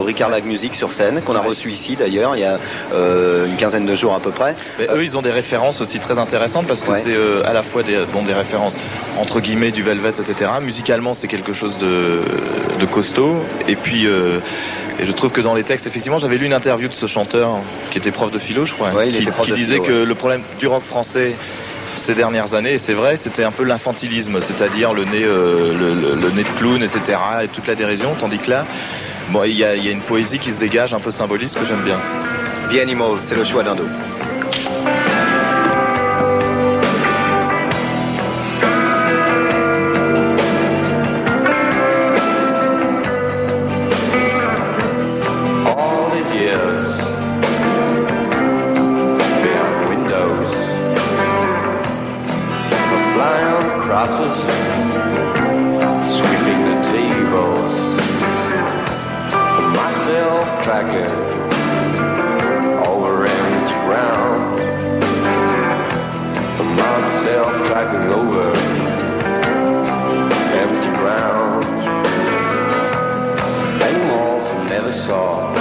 Bricard Live Music sur scène, qu'on a reçu ici d'ailleurs il y a une quinzaine de jours à peu près. Eux, ils ont des références aussi très intéressantes parce que c'est à la fois des références entre guillemets du Velvet, etc. Musicalement, c'est quelque chose de costaud. Et puis, et je trouve que dans les textes, effectivement, j'avais lu une interview de ce chanteur qui était prof de philo, je crois, qui disait que le problème du rock français ces dernières années, et c'est vrai, c'était un peu l'infantilisme, c'est-à-dire le nez de clown, etc. et toute la dérision, tandis que là, bon, il y a une poésie qui se dégage, un peu symboliste, que j'aime bien. The Animals, c'est le choix d'Indo. Sweeping the tables, myself tracking over empty ground, myself tracking over empty ground. Animals I never saw,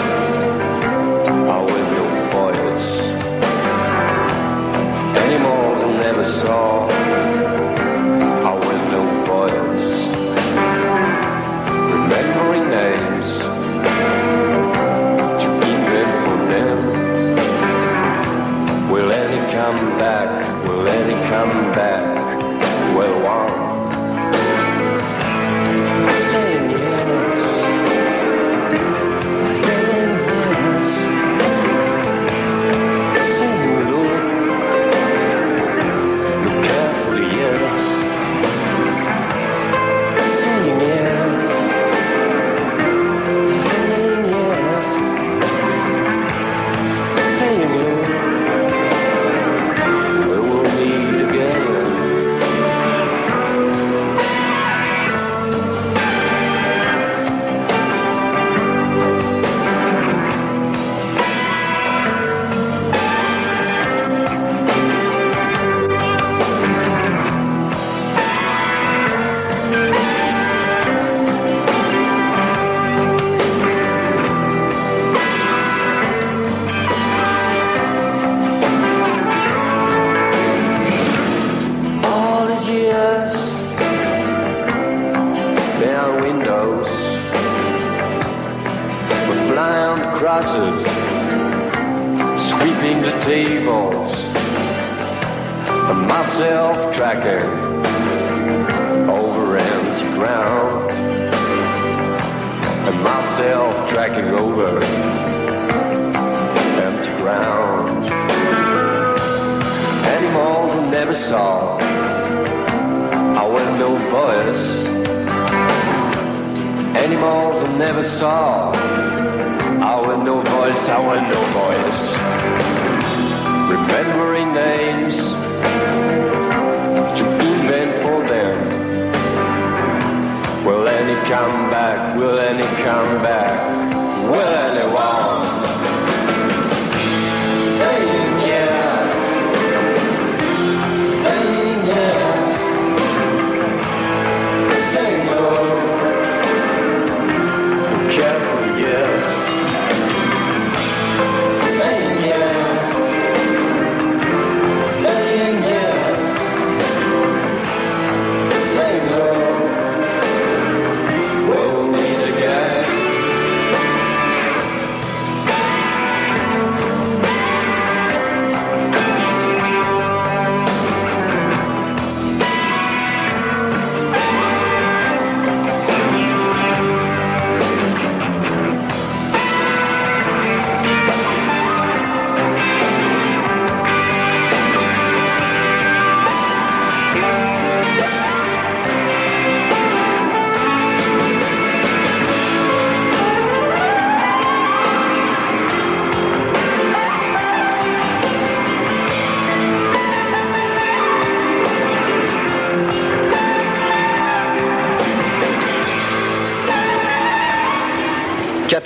I with no voice. Animals I never saw, remembering names to invent for them. Will any come back? Will any come back? Well, one saying yes, saying yes, saying look carefully, yes. Saying yes, saying yes, saying no. We will meet again. Sweeping the tables, myself tracking over empty ground, myself tracking over empty ground. Animals I never saw, I with no voice. Animals I never saw, I with no voice, I with no voice. Remembering names to invent for them. Will any come back? Will any come back? Will anyone? Saying yes, saying yes, saying no. Careful, yes. Saying yes, saying yes, saying no. We'll meet again.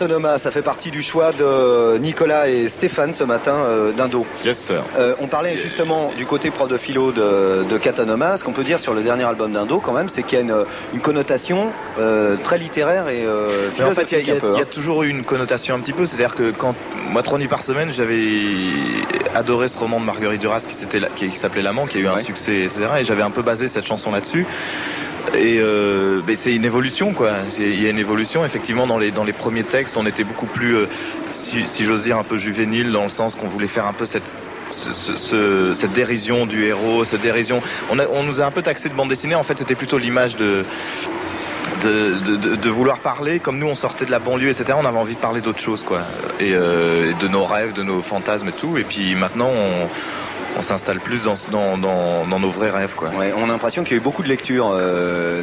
Catanoma, ça fait partie du choix de Nicolas et Stéphane ce matin d'Indo. Yes, sir. On parlait justement du côté prof de philo de Catanoma. Ce qu'on peut dire sur le dernier album d'Indo, quand même, c'est qu'il y a une connotation très littéraire et philosophique. En fait, il y a toujours eu une connotation un petit peu. C'est-à-dire que quand moi 3 nuits par semaine, j'avais adoré ce roman de Marguerite Duras qui s'appelait L'Amant, qui a eu un succès, etc. Et j'avais un peu basé cette chanson là-dessus. Et c'est une évolution, quoi. Il y a une évolution. Effectivement, dans les premiers textes, on était beaucoup plus, si j'ose dire, un peu juvénile, dans le sens qu'on voulait faire un peu cette dérision du héros, cette dérision. On nous a un peu taxé de bande dessinée. En fait, c'était plutôt l'image de vouloir parler. Comme nous, on sortait de la banlieue, etc. On avait envie de parler d'autre chose, quoi. Et de nos rêves, de nos fantasmes et tout. Et puis maintenant, on s'installe plus dans nos vrais rêves, quoi. Ouais, on a l'impression qu'il y a eu beaucoup de lectures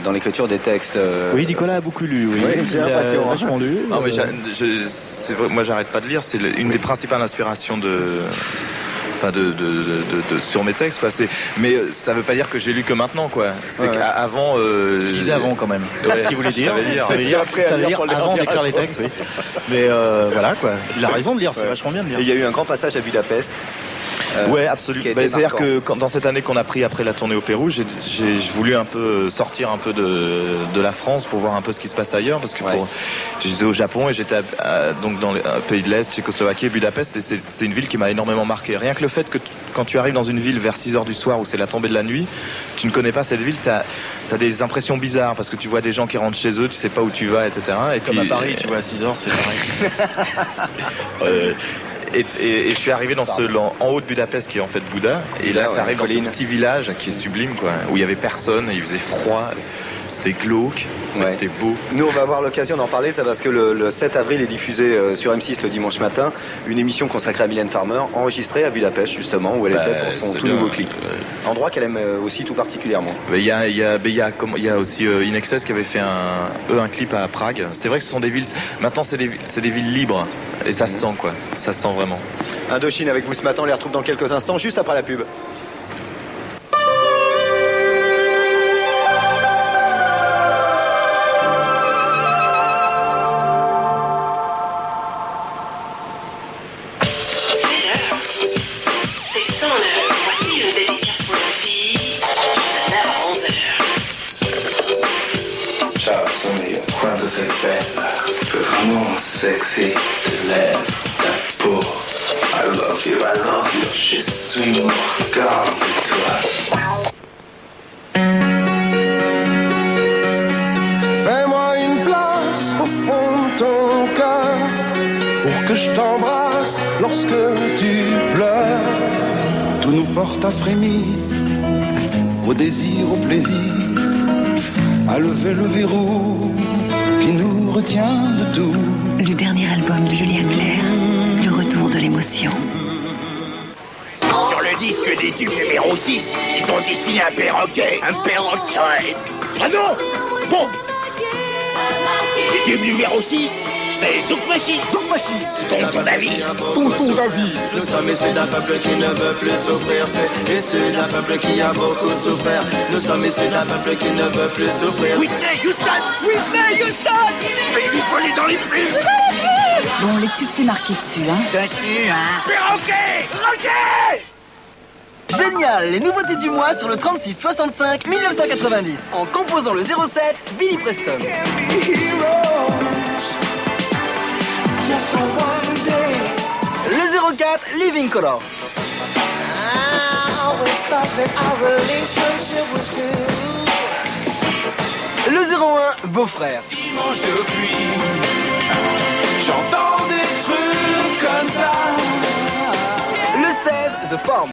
dans l'écriture des textes. Oui, Nicolas a beaucoup lu. Oui, j'ai l'impression. Vachement lu. Non, mais c'est vrai, moi, j'arrête pas de lire. C'est une des principales inspirations sur mes textes, quoi. Mais ça veut pas dire que j'ai lu que maintenant, quoi. C'est qu'avant, je disais avant quand même. Ouais, ce qu'il voulait dire. Ça veut dire avant d'écrire les textes, oui. Mais voilà, quoi. Il a raison de lire. C'est vachement bien de lire. Et il y a eu un grand passage à Budapest. Ouais, absolument. C'est-à-dire que dans cette année qu'on a pris après la tournée au Pérou, j'ai voulu un peu sortir un peu de la France pour voir un peu ce qui se passe ailleurs, parce que j'étais au Japon et j'étais donc dans les pays de l'Est, Tchécoslovaquie, Budapest. C'est une ville qui m'a énormément marqué. Rien que le fait que quand tu arrives dans une ville vers 6h du soir où c'est la tombée de la nuit, tu ne connais pas cette ville, t'as des impressions bizarres parce que tu vois des gens qui rentrent chez eux, tu sais pas où tu vas, etc. Et comme à Paris, tu vois, à 6h, c'est pareil. Et je suis arrivé en haut de Budapest, qui est en fait Bouddha, et là tu arrives dans ce petit village qui est sublime, quoi, où il y avait personne, il faisait froid, c'était glauque, mais c'était beau. Nous, on va avoir l'occasion d'en parler, ça, parce que le 7 avril est diffusé sur M6 le dimanche matin, une émission consacrée à Mylène Farmer, enregistrée à Budapest justement, où elle était pour son tout nouveau clip. Endroit qu'elle aime aussi tout particulièrement. Il y a aussi In Excess qui avait fait un clip à Prague. C'est vrai que ce sont des villes, maintenant c'est des villes libres, et ça se sent, quoi. Ça se sent vraiment. Indochine avec vous ce matin, on les retrouve dans quelques instants, juste après la pub. Sexy, te lève ta peau. I love you, je suis mon regard de toi. Fais-moi une place au fond de ton cœur pour que je t'embrasse lorsque tu pleures. Tout nous porte à frémir, au désir, au plaisir, à lever le verrou qui nous retient de tout. Le dernier album de Julien Clerc, le retour de l'émotion. Sur le disque des tubes numéro 6, ils ont dessiné un perroquet. Un perroquet. Ah non. Bon. Les tubes numéro 6, c'est Zouk Machine. Zouk Machine. Tonton David. Tonton David. Nous sommes issus d'un peuple qui ne veut plus souffrir. C'est issus d'un peuple qui a beaucoup souffert. Nous sommes issus d'un peuple qui ne veut plus souffrir. Whitney Houston. Whitney Houston. Je vais lui voler dans les plumes. Bon, les tubes, c'est marqué dessus, hein. Dessus, hein. Perroquet. Roquet. Génial, les nouveautés du mois sur le 36 65 1990. En composant le 07, Billy Preston. Le 04, Living Color. Le 01, Beau-frère. Dimanche de pluie, j'entends des trucs comme ça. Le 16, The Form.